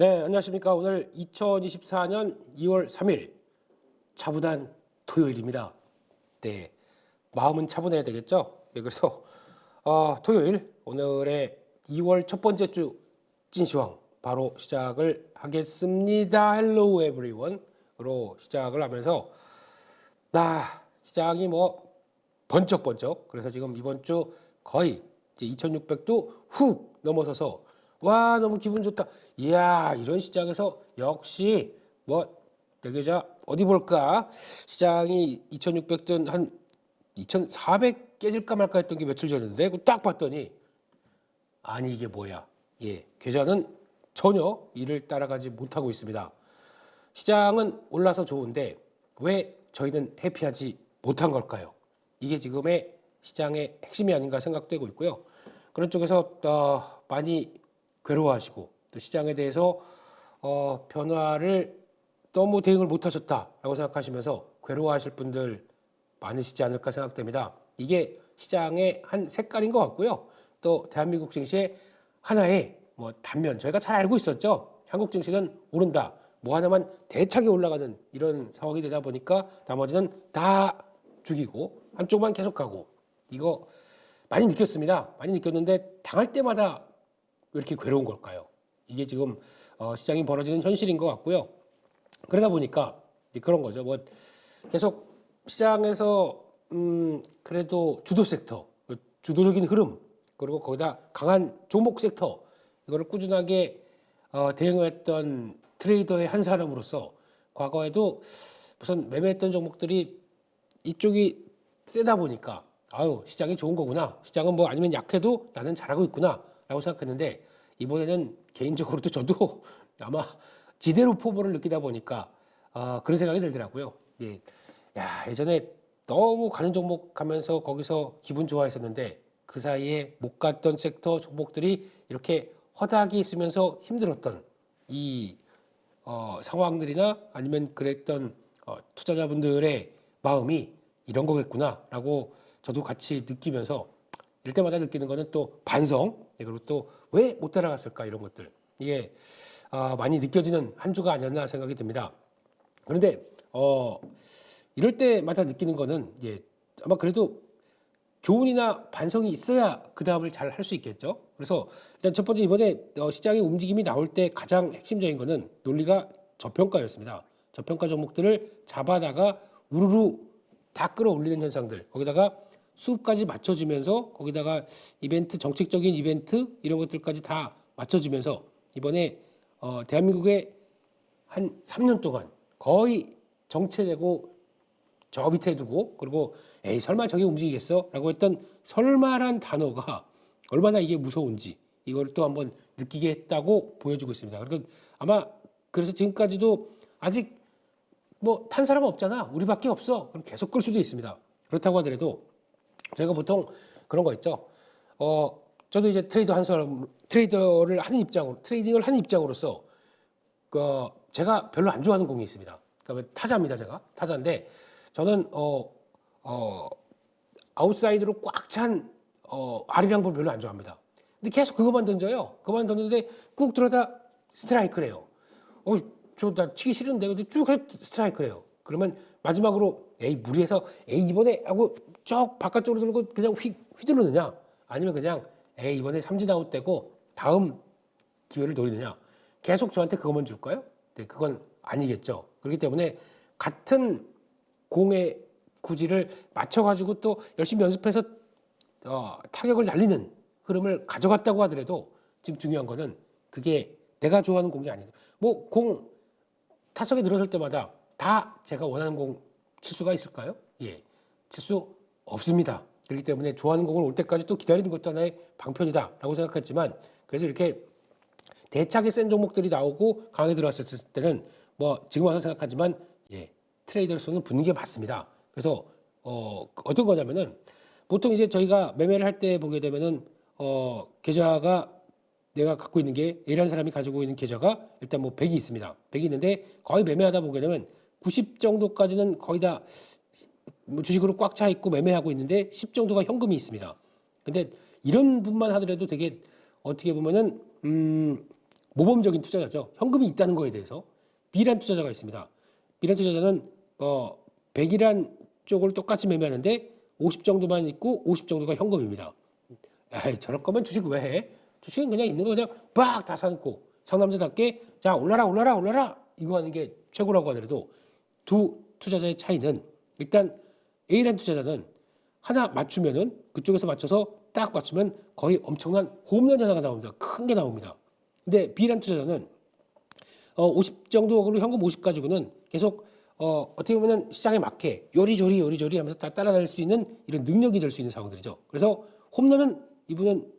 네, 안녕하십니까. 오늘 2024년 2월 3일 차분한 토요일입니다. 네, 마음은 차분해야 되겠죠. 네, 그래서 토요일 오늘의 2월 첫 번째 주 찐시황 바로 시작을 하겠습니다. Hello everyone으로 시작을 하면서 시장이 뭐 번쩍번쩍, 그래서 지금 이번 주 거의 이제 2600도 훅 넘어서서 와 너무 기분 좋다. 이야, 이런 시장에서 역시 뭐 대계좌 어디 볼까, 시장이 2600돈 한 2400 깨질까 말까 했던 게 며칠 전인데 그거 딱 봤더니 아니 이게 뭐야. 예, 계좌는 전혀 이를 따라가지 못하고 있습니다. 시장은 올라서 좋은데 왜 저희는 해피하지 못한 걸까요? 이게 지금의 시장의 핵심이 아닌가 생각되고 있고요. 그런 쪽에서 많이 괴로워하시고 또 시장에 대해서 변화를 너무 대응을 못하셨다라고 생각하시면서 괴로워하실 분들 많으시지 않을까 생각됩니다. 이게 시장의 한 색깔인 것 같고요. 또 대한민국 증시의 하나의 뭐 단면, 저희가 잘 알고 있었죠. 한국 증시는 오른다, 뭐 하나만 대차게 올라가는 이런 상황이 되다 보니까 나머지는 다 죽이고 한쪽만 계속 가고, 이거 많이 느꼈습니다. 많이 느꼈는데 당할 때마다 왜 이렇게 괴로운 걸까요? 이게 지금 시장이 벌어지는 현실인 것 같고요. 그러다 보니까 그런 거죠. 뭐 계속 시장에서 그래도 주도 섹터, 주도적인 흐름, 그리고 거기다 강한 종목 섹터, 이거를 꾸준하게 대응했던 트레이더의 한 사람으로서 과거에도 우선 매매했던 종목들이 이쪽이 세다 보니까 아유 시장이 좋은 거구나, 시장은 뭐 아니면 약해도 나는 잘하고 있구나 라고 생각했는데, 이번에는 개인적으로도 저도 아마 지대로 포부를 느끼다 보니까 그런 생각이 들더라고요. 예. 야, 예전에 너무 가는 종목 가면서 거기서 기분 좋아했었는데 그 사이에 못 갔던 섹터 종목들이 이렇게 허닥이 있으면서 힘들었던 이 상황들이나 아니면 그랬던 투자자분들의 마음이 이런 거겠구나라고 저도 같이 느끼면서 이럴 때마다 느끼는 거는 또 반성, 그리고 또 왜 못 따라갔을까, 이런 것들, 이게 많이 느껴지는 한 주가 아니었나 생각이 듭니다. 그런데 이럴 때마다 느끼는 거는 아마 그래도 교훈이나 반성이 있어야 그 다음을 잘 할 수 있겠죠. 그래서 일단 첫 번째, 이번에 시장의 움직임이 나올 때 가장 핵심적인 거는 논리가 저평가였습니다. 저평가 종목들을 잡아다가 우르르 다 끌어올리는 현상들, 거기다가 수급까지 맞춰지면서 거기다가 이벤트, 정책적인 이벤트 이런 것들까지 다 맞춰지면서 이번에 대한민국의 한 3년 동안 거의 정체되고 저 밑에 두고, 그리고 에이 설마 저게 움직이겠어? 라고 했던 설마란 단어가 얼마나 이게 무서운지 이걸 또 한번 느끼게 했다고 보여주고 있습니다. 그리고 아마 그래서 지금까지도 아직 뭐 탄 사람은 없잖아, 우리밖에 없어, 그럼 계속 끌 수도 있습니다. 그렇다고 하더라도 제가 보통 그런 거 있죠. 저도 이제 트레이더를 하는 입장으로, 트레이딩을 하는 입장으로서 제가 별로 안 좋아하는 공이 있습니다. 그러니까 타자입니다. 제가 타자인데 저는 아웃사이드로 꽉 찬 아리랑 볼 별로 안 좋아합니다. 근데 계속 그것만 던져요. 그것만 던졌는데 꾹 들어다 스트라이크래요. 저 나 치기 싫은데, 근데 쭉 스트라이크래요. 그러면 마지막으로 에이 무리해서 에이 이번에 하고 쭉 바깥쪽으로 들고 그냥 휘두르느냐, 아니면 그냥 에이 이번에 삼진 아웃 되고 다음 기회를 노리느냐, 계속 저한테 그것만 줄까요? 네, 그건 아니겠죠. 그렇기 때문에 같은 공의 구질을 맞춰가지고 또 열심히 연습해서 타격을 날리는 흐름을 가져갔다고 하더라도 지금 중요한 거는 그게 내가 좋아하는 공이 아니에요. 뭐 공 타석에 들어설 때마다 다 제가 원하는 공 칠 수가 있을까요? 예, 칠 수 없습니다. 그렇기 때문에 좋아하는 공을 올 때까지 또 기다리는 것도 하나의 방편이다라고 생각했지만, 그래서 이렇게 대차게 센 종목들이 나오고 강하게 들어왔을 때는 뭐 지금 와서 생각하지만 트레이더로서는 붙는 게 맞습니다. 그래서 어떤 거냐면은 보통 이제 저희가 매매를 할 때 보게 되면은 계좌가 내가 갖고 있는 게 A라는 사람이 가지고 있는 계좌가 일단 뭐 100이 있습니다. 100이 있는데 거의 매매하다 보게 되면 90 정도까지는 거의 다 뭐 주식으로 꽉 차 있고 매매하고 있는데 10 정도가 현금이 있습니다. 근데 이런 분만 하더라도 되게 어떻게 보면은 모범적인 투자자죠. 현금이 있다는 거에 대해서. B란 투자자가 있습니다. B란 투자자는 100이란 쪽을 똑같이 매매하는데 50 정도만 있고 50 정도가 현금입니다. 에이, 저럴 거면 주식 왜 해? 주식은 그냥 있는 거 그냥 빡 다 사놓고 상남자답게 자 올라라 올라라 올라라 이거 하는 게 최고라고 하더라도 두 투자자의 차이는 일단 A란 투자자는 하나 맞추면은 그쪽에서 맞춰서 딱 맞추면 거의 엄청난 홈런 하나가 나옵니다. 큰 게 나옵니다. 근데 B란 투자자는 50 정도로 현금 50 가지고는 계속 어떻게 보면 시장에 맞게 요리조리 하면서 다 따라다닐 수 있는 이런 능력이 될 수 있는 상황들이죠. 그래서 홈런은 이분은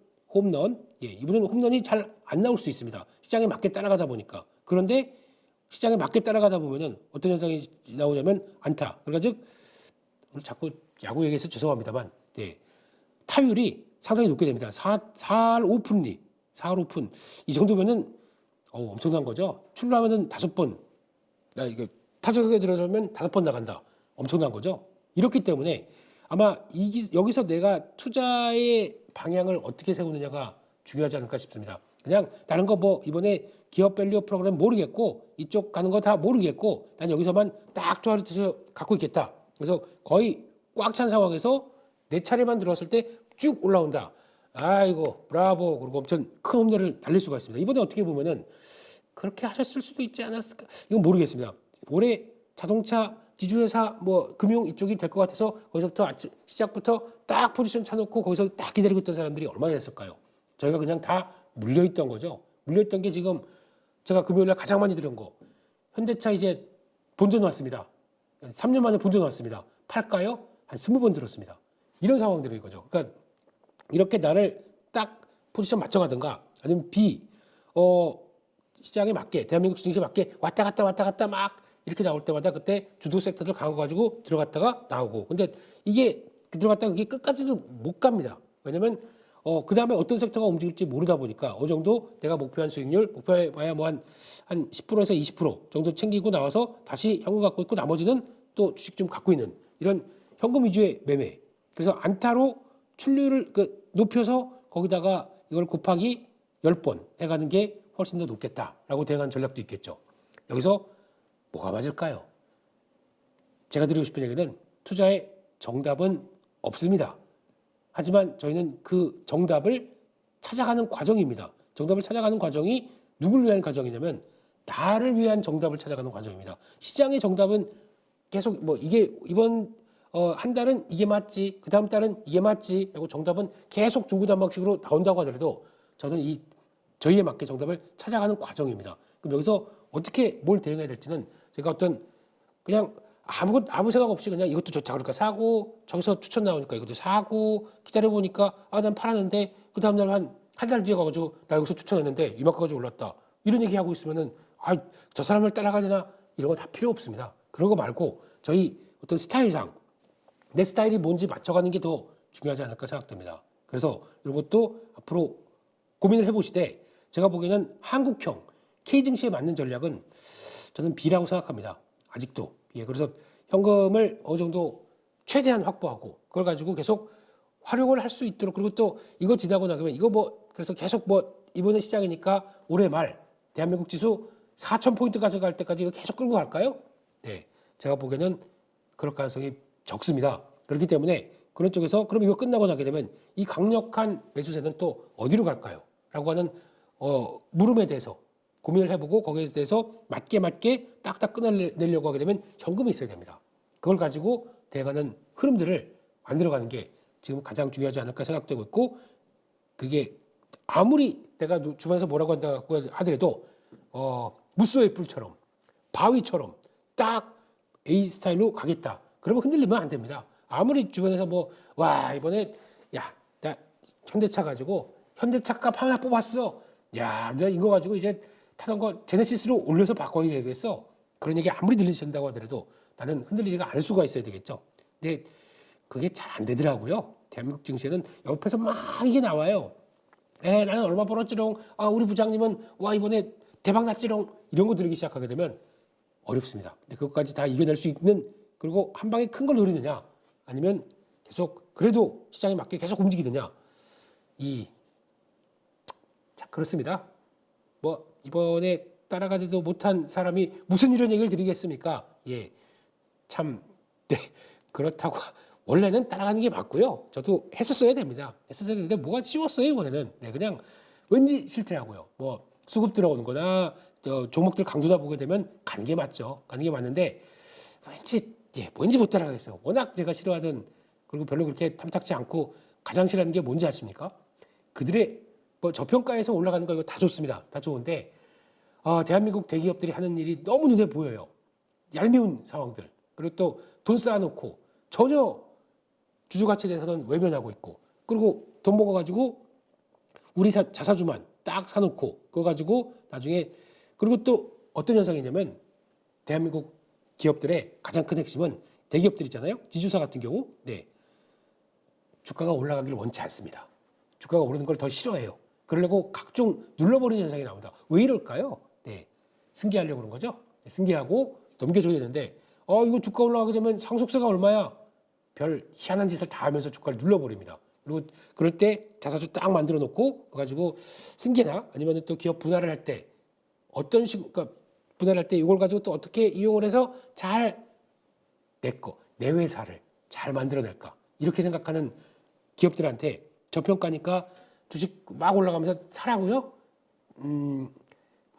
이분은 홈런이 잘 안 나올 수 있습니다. 시장에 맞게 따라가다 보니까. 그런데 시장에 맞게 따라가다 보면은 어떤 현상이 나오냐면 안타. 그러니까 즉 오늘 자꾸 야구 얘기해서 죄송합니다만 타율이 상당히 높게 됩니다. 4할 5푼리, 4할 5푼 이 정도면은 엄청난 거죠. 출루하면은 5번, 이게 타석에 들어서면 5번 나간다. 엄청난 거죠. 이렇기 때문에 아마 여기서 내가 투자의 방향을 어떻게 세우느냐가 중요하지 않을까 싶습니다. 그냥 다른 거 뭐 이번에 기업 밸류 프로그램 모르겠고 이쪽 가는 거 다 모르겠고 난 여기서만 딱 투자를 갖고 있겠다. 그래서 거의 꽉 찬 상황에서 내 차례만 들어왔을 때 쭉 올라온다. 아이고 브라보 그리고 엄청 큰 홈런을 날릴 수가 있습니다. 이번에 어떻게 보면은 그렇게 하셨을 수도 있지 않았을까? 이건 모르겠습니다. 올해 자동차 지주회사 뭐 금융 이쪽이 될 것 같아서 거기서부터 시작부터 딱 포지션 차놓고 거기서 딱 기다리고 있던 사람들이 얼마나 됐을까요? 저희가 그냥 다 물려있던 거죠. 물려있던 게 지금 제가 금요일날 가장 많이 들은 거 현대차 이제 본전 왔습니다. 3년 만에 본전 왔습니다. 팔까요? 한 20번 들었습니다. 이런 상황들인 거죠. 그러니까 이렇게 나를 딱 포지션 맞춰가든가 아니면 B 시장에 맞게 대한민국 증시에 맞게 왔다 갔다 막 이렇게 나올 때마다 그때 주도 섹터들 강화 가지고 들어갔다가 나오고 근데 이게 들어갔다가 그게 끝까지도 못 갑니다. 왜냐면 그 다음에 어떤 섹터가 움직일지 모르다 보니까 어느 정도 내가 목표한 수익률 목표해봐야 뭐 한 10%에서 20% 정도 챙기고 나와서 다시 현금 갖고 있고 나머지는 또 주식 좀 갖고 있는 이런 현금 위주의 매매. 그래서 안타로 출률을 높여서 거기다가 이걸 곱하기 10번 해가는 게 훨씬 더 높겠다라고 대응한 전략도 있겠죠. 여기서 뭐가 맞을까요? 제가 드리고 싶은 얘기는 투자의 정답은 없습니다. 하지만 저희는 그 정답을 찾아가는 과정입니다. 정답을 찾아가는 과정이 누구를 위한 과정이냐면 나를 위한 정답을 찾아가는 과정입니다. 시장의 정답은 계속 뭐 이게 이번 한 달은 이게 맞지, 그 다음 달은 이게 맞지 하고 정답은 계속 중구난방식으로 나온다고 하더라도 저는 저희에 맞게 정답을 찾아가는 과정입니다. 그럼 여기서 어떻게 뭘 대응해야 될지는 제가 그냥 아무 생각 없이 그냥 이것도 좋다 그러니까 사고 저기서 추천 나오니까 이것도 사고 기다려보니까 난 팔았는데 그 다음날 한 달 뒤에 가가지고 나 여기서 추천했는데 이만큼 가지고 올랐다 이런 얘기 하고 있으면은 저 사람을 따라가야 되나 이런 거 다 필요 없습니다. 그런 거 말고 저희 어떤 스타일상 내 스타일이 뭔지 맞춰가는 게 더 중요하지 않을까 생각됩니다. 그래서 이런 것도 앞으로 고민을 해보시되 제가 보기에는 한국형 K증시에 맞는 전략은 저는 B라고 생각합니다. 아직도. 그래서 현금을 어느 정도 최대한 확보하고 그걸 가지고 계속 활용을 할 수 있도록 그리고 또 이거 지나고 나면 그래서 계속 이번에 시장이니까 올해 말 대한민국 지수 4,000포인트 가져갈 때까지 이거 계속 끌고 갈까요? 네. 제가 보기에는 그럴 가능성이 적습니다. 그렇기 때문에 그런 쪽에서 그럼 이거 끝나고 나게 되면 이 강력한 매수세는 또 어디로 갈까요? 라고 하는 물음에 대해서 고민을 해보고 거기에 대해서 맞게 딱딱 끊어내려고 하게 되면 현금이 있어야 됩니다. 그걸 가지고 대가는 흐름들을 만들어가는 게 지금 가장 중요하지 않을까 생각되고 있고 그게 아무리 내가 주변에서 뭐라고 한다고 하더라도 무쏘의 뿔처럼 바위처럼 딱 A 스타일로 가겠다. 그러면 흔들리면 안 됩니다. 아무리 주변에서 이번에 나 현대차 가지고 현대차 값 하나 뽑았어. 내가 이거 가지고 이제 타던 거 제네시스로 올려서 바꿔야 되겠어. 그런 얘기 아무리 들리신다고 하더라도 나는 흔들리지가 않을 수가 있어야 되겠죠. 근데 그게 잘 안 되더라고요. 대한민국 증시에는 옆에서 막 이게 나와요. 나는 얼마 벌었지롱. 우리 부장님은 이번에 대박 났지롱. 이런 거 들리기 시작하게 되면 어렵습니다. 근데 그것까지 다 이겨낼 수 있는 그리고 한 방에 큰 걸 노리느냐 아니면 계속 그래도 시장에 맞게 계속 움직이느냐 자, 그렇습니다. 뭐 이번에 따라가지도 못한 사람이 무슨 이런 얘기를 드리겠습니까? 예, 참, 네, 그렇다고 원래는 따라가는 게 맞고요. 저도 했었어야 됩니다. 했었어야 되는데 뭐가 쉬웠어요 이번에는. 네, 그냥 왠지 싫더라고요. 뭐 수급 들어오는 거나 종목들 강도다 보게 되면 가는 게 맞죠. 가는 게 맞는데 왠지 뭔지 못 따라가겠어요. 워낙 제가 싫어하던 그리고 별로 그렇게 탐탁지 않고 가장 싫어하는 게 뭔지 아십니까? 그들의 뭐 저평가에서 올라가는 거 이거 다 좋습니다. 다 좋은데 대한민국 대기업들이 하는 일이 너무 눈에 보여요. 얄미운 상황들. 그리고 또 돈 쌓아놓고 전혀 주주 가치에 대해서는 외면하고 있고 그리고 돈 먹어가지고 우리 자사주만 딱 사놓고 그거 가지고 나중에 그리고 또 어떤 현상이냐면 대한민국 기업들의 가장 큰 핵심은 대기업들 있잖아요. 지주사 같은 경우 네 주가가 올라가기를 원치 않습니다. 주가가 오르는 걸 더 싫어해요. 그러려고 각종 눌러버리는 현상이 나온다. 왜 이럴까요? 네, 승계하려고 그런 거죠. 네, 승계하고 넘겨줘야 되는데 이거 주가 올라가게 되면 상속세가 얼마야? 별 희한한 짓을 다 하면서 주가를 눌러버립니다. 그리고 그럴 때 자사주 딱 만들어 놓고 그거 가지고 승계나 아니면 또 기업 분할을 할 때 어떤 식으로 그러니까 분할할 때 이걸 가지고 또 어떻게 이용을 해서 잘 내 회사를 잘 만들어낼까 이렇게 생각하는 기업들한테 저평가니까 주식 막 올라가면서 사라고요?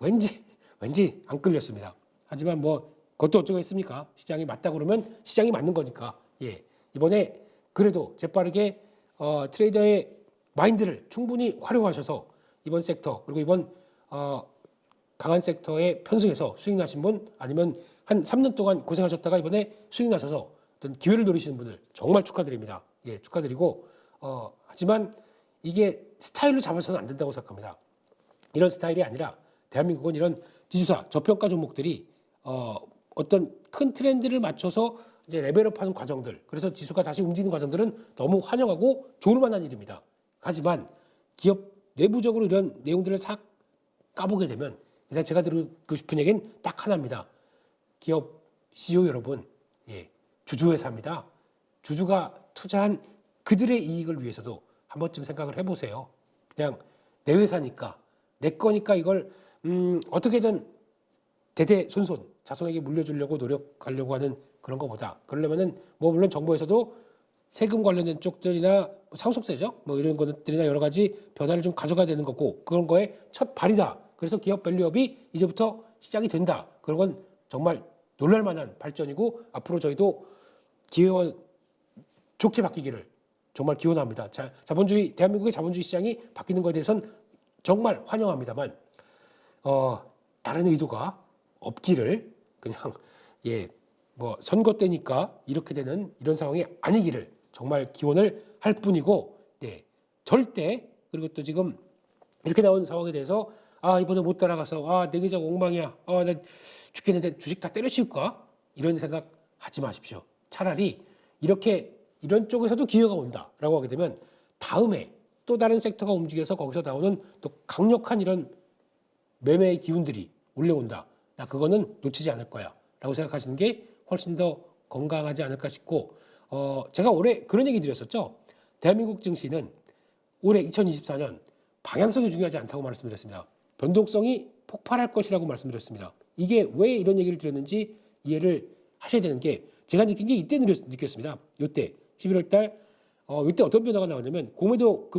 왠지 안 끌렸습니다. 하지만 뭐 그것도 어쩌겠습니까? 시장이 맞다 그러면 시장이 맞는 거니까. 예, 이번에 그래도 재빠르게 트레이더의 마인드를 충분히 활용하셔서 이번 섹터 그리고 이번 강한 섹터에 편승해서 수익 나신 분 아니면 한 3년 동안 고생하셨다가 이번에 수익 나셔서 어떤 기회를 노리시는 분들 정말 축하드립니다. 예, 축하드리고 하지만 이게 스타일로 잡아서는 안 된다고 생각합니다. 이런 스타일이 아니라 대한민국은 이런 지주사 저평가 종목들이 어떤 큰 트렌드를 맞춰서 이제 레벨업하는 과정들 그래서 지수가 다시 움직이는 과정들은 너무 환영하고 좋을 만한 일입니다. 하지만 기업 내부적으로 이런 내용들을 싹 까보게 되면 그래서 제가 드리고 싶은 얘기는 딱 하나입니다. 기업 CEO 여러분, 예, 주주회사입니다. 주주가 투자한 그들의 이익을 위해서도 한 번쯤 생각을 해보세요. 그냥 내 회사니까 내 거니까 이걸 어떻게든 대대손손 자손에게 물려주려고 노력하려고 하는 그런 것보다 그러려면은 뭐 물론 정부에서도 세금 관련된 쪽들이나 상속세죠 뭐 이런 것들이나 여러 가지 변화를 좀 가져가야 되는 거고 그런 거에 첫 발이다. 그래서 기업 밸류업이 이제부터 시작이 된다. 그런 건 정말 놀랄만한 발전이고 앞으로 저희도 기회와 좋게 바뀌기를 정말 기원합니다. 자본주의 대한민국의 자본주의 시장이 바뀌는 것에 대해서는 정말 환영합니다만 다른 의도가 없기를 그냥 뭐 선거 때니까 이렇게 되는 이런 상황이 아니기를 정말 기원을 할 뿐이고 절대 그리고 또 지금 이렇게 나온 상황에 대해서 이번에 못 따라가서 내 계좌 엉망이야 나 죽겠는데 주식 다 때려치울까 이런 생각 하지 마십시오. 차라리 이런 쪽에서도 기회가 온다라고 하게 되면 다음에 또 다른 섹터가 움직여서 거기서 나오는 또 강력한 이런 매매의 기운들이 올라온다. 나 그거는 놓치지 않을 거야 라고 생각하시는 게 훨씬 더 건강하지 않을까 싶고 제가 올해 그런 얘기 드렸었죠. 대한민국 증시는 올해 2024년 방향성이 중요하지 않다고 말씀드렸습니다. 변동성이 폭발할 것이라고 말씀드렸습니다. 이게 왜 이런 얘기를 드렸는지 이해를 하셔야 되는 게 제가 느낀 게 이때 느꼈습니다. 이때 11월 달 이때 어떤 변화가 나오냐면 공매도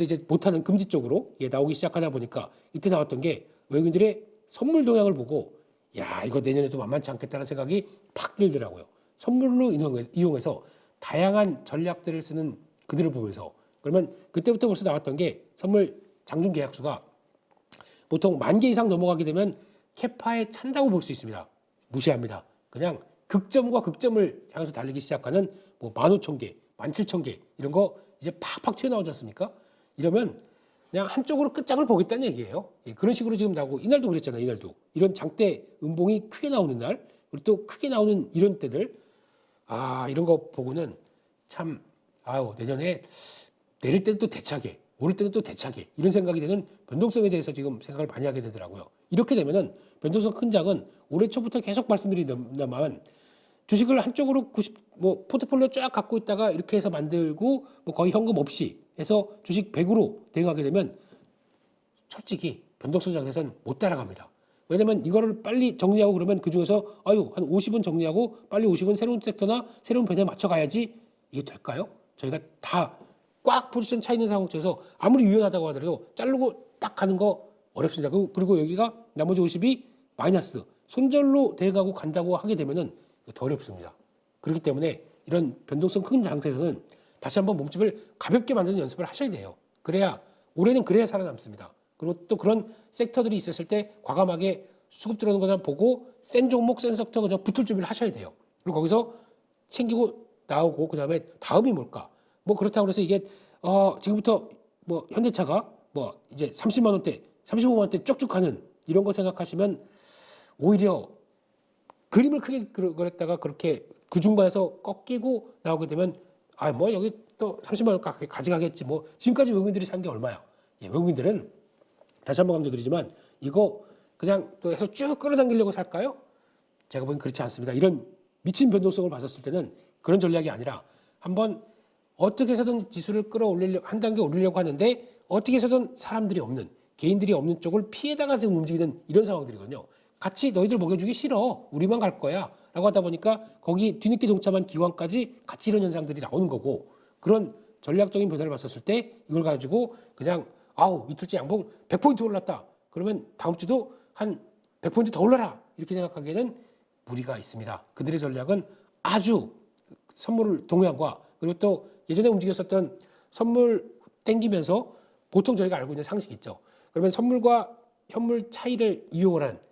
이제 못하는 금지 쪽으로 나오기 시작하다 보니까 이때 나왔던 게 외국인들의 선물 동향을 보고 야 이거 내년에도 만만치 않겠다는 생각이 팍 들더라고요. 선물로 이용해서 다양한 전략들을 쓰는 그들을 보면서 그러면 그때부터 벌써 나왔던 게 선물 장중 계약수가 보통 10,000개 이상 넘어가게 되면 캐파에 찬다고 볼 수 있습니다. 무시합니다. 그냥 극점과 극점을 향해서 달리기 시작하는 뭐 15,000개, 17,000개 이런 거 이제 팍팍 튀어나오지 않습니까? 이러면 그냥 한쪽으로 끝장을 보겠다는 얘기예요. 그런 식으로 지금 나오고 이날도 그랬잖아요. 이날도 이런 장대 음봉이 크게 나오는 날 그리고 또 크게 나오는 이런 때들 이런 거 보고는 참 내년에 내릴 때는 또 대차게 오를 때는 또 대차게 이런 생각이 되는 변동성에 대해서 지금 생각을 많이 하게 되더라고요. 이렇게 되면은 변동성 큰 장은 올해 초부터 계속 말씀드리다만 주식을 한쪽으로 90, 포트폴리오 쫙 갖고 있다가 이렇게 해서 만들고 거의 현금 없이 해서 주식 100으로 대응하게 되면 솔직히 변동성 장세선 못 따라갑니다. 왜냐면 이거를 빨리 정리하고 그러면 그 중에서 한 50은 정리하고 빨리 50은 새로운 섹터나 새로운 변화에 맞춰가야지 이게 될까요? 저희가 다 꽉 포지션 차 있는 상황 속에서 아무리 유연하다고 하더라도 자르고 딱 가는 거 어렵습니다. 그리고 여기가 나머지 50이 마이너스 손절로 대응하고 간다고 하게 되면은 더 어렵습니다. 그렇기 때문에 이런 변동성 큰 장세에서는 다시 한번 몸집을 가볍게 만드는 연습을 하셔야 돼요. 올해는 그래야 살아남습니다. 그리고 또 그런 섹터들이 있었을 때 과감하게 수급 들어오는 거나 보고 센 종목, 센 섹터 그냥 붙을 준비를 하셔야 돼요. 그리고 거기서 챙기고 나오고 그다음에 다음이 뭘까? 그렇다고 해서 이게 지금부터 현대차가 이제 30만 원대, 35만 원대 쭉쭉 가는 이런 거 생각하시면 오히려 그림을 크게 그렸다가 그렇게 그 중반에서 꺾이고 나오게 되면 여기 또 30만 원 가져가겠지. 지금까지 외국인들이 산 게 얼마야? 외국인들은 다시 한번 강조드리지만 이거 그냥 또 해서 쭉 끌어당기려고 살까요? 제가 보기엔 그렇지 않습니다. 이런 미친 변동성을 봤었을 때는 그런 전략이 아니라 한번 어떻게 해서든 지수를 끌어올리려고 한 단계 올리려고 하는데 어떻게 해서든 사람들이 없는 개인들이 없는 쪽을 피해다가 지금 움직이는 이런 상황들이거든요. 같이 너희들 먹여주기 싫어. 우리만 갈 거야. 라고 하다 보니까 거기 뒤늦게 동참한 기관까지 같이 이런 현상들이 나오는 거고 그런 전략적인 변화를 봤었을 때 이걸 가지고 그냥 이틀째 양봉 100포인트 올랐다. 그러면 다음 주도 한 100포인트 더 올라라. 이렇게 생각하기에는 무리가 있습니다. 그들의 전략은 아주 선물을 동향과 그리고 또 예전에 움직였었던 선물 땡기면서 보통 저희가 알고 있는 상식이 있죠. 그러면 선물과 현물 차이를 이용을 한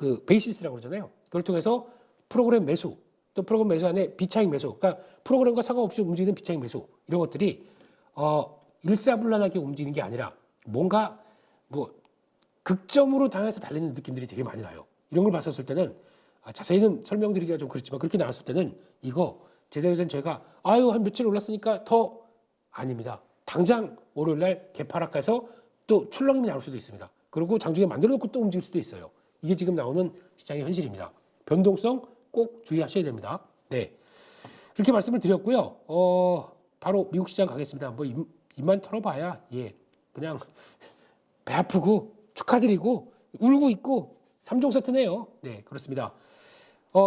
그 베이시스라고 그러잖아요. 그걸 통해서 프로그램 매수, 또 프로그램 매수 안에 비차익 매수, 그러니까 프로그램과 상관없이 움직이는 비차익 매수 이런 것들이 일사불란하게 움직이는 게 아니라 뭔가 극점으로 당해서 달리는 느낌들이 되게 많이 나요. 이런 걸 봤었을 때는 자세히는 설명드리기가 좀 그렇지만 그렇게 나왔을 때는 이거 제대로 된 저희가 한 며칠 올랐으니까 더 아닙니다. 당장 월요일날 개파락해서 또 출렁임이 나올 수도 있습니다. 그리고 장중에 만들어 놓고 또 움직일 수도 있어요. 이게 지금 나오는 시장의 현실입니다. 변동성 꼭 주의하셔야 됩니다. 네, 그렇게 말씀을 드렸고요. 바로 미국 시장 가겠습니다. 입만 털어봐야 그냥 배 아프고 축하드리고 울고 있고 3종 세트네요. 네, 그렇습니다.